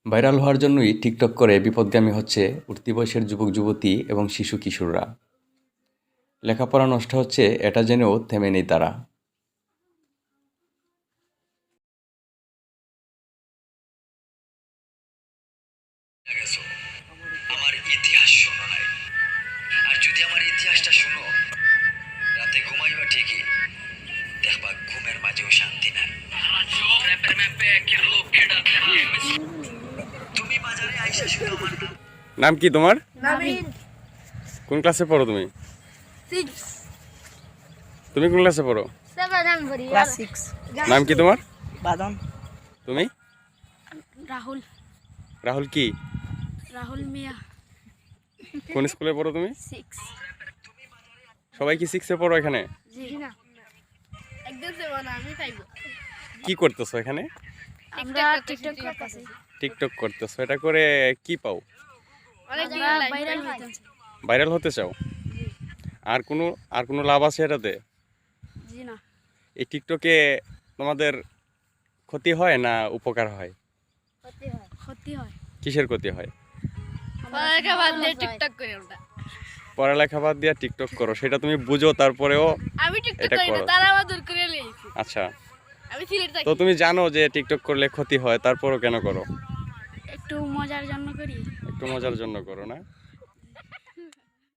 Viral হওয়ার জন্যই TikTok করে বিপথগামী হচ্ছে উঠতি বয়সের যুবক-যুবতী এবং শিশু-কিশোররা। লেখাপড়া নষ্ট হচ্ছে এটা জেনেও থেমে নেই তারা। গেছো আমার ইতিহাস শোনো নাই, আর যদি আমার ইতিহাসটা শুনো রাতে ঘুমাইবা ঠিকই, দেখবা ঘুমের মাঝেও শান্তি নাই। তুমি বাজারে আইসা শুনো আমার নাম। নাম কি তোমার? নাবিন কোন ক্লাসে পড়ো তুমি? 6 তুমি কোন ক্লাসে পড়ো? 7 আমি পড়ি ক্লাস 6 নাম কি তোমার? বাদন তুমি? রাহুল রাহুল কি? রাহুল মিয়া কোন স্কুলে পড়ো তুমি? 6 সবাই কি 6 এ পড়ো এখানে? জি না একদম সেবা না আমি পাইবো কি করতেছো এখানে? আমরা টিকটক করতেছি টিকটক করতেছো, এটা করে কি পাও? অনেক ভাইরাল হইতাছে ভাইরাল হতে চাও? আর কোনো লাভ আছে এটাতে? জি না এই টিকটকে তোমাদের ক্ষতি হয় না উপকার হয়? ক্ষতি হয় কিসের ক্ষতি হয়? পড়ালেখা বাদ দিয়ে টিকটক করি আমরা পড়ালেখা বাদ দিয়ে টিকটক করো, সেটা তুমি বুঝো তারপরেও আমি টিকটক এটা করি না করো। তারা আমার দূর করে লিয়েছি আচ্ছা, আমি সিলেট থাকি তো তুমি জানো যে টিকটক করলে ক্ষতি হয়, তারপরও কেন করো? একটু মজার জন্য করি একটু মজার জন্য করো না?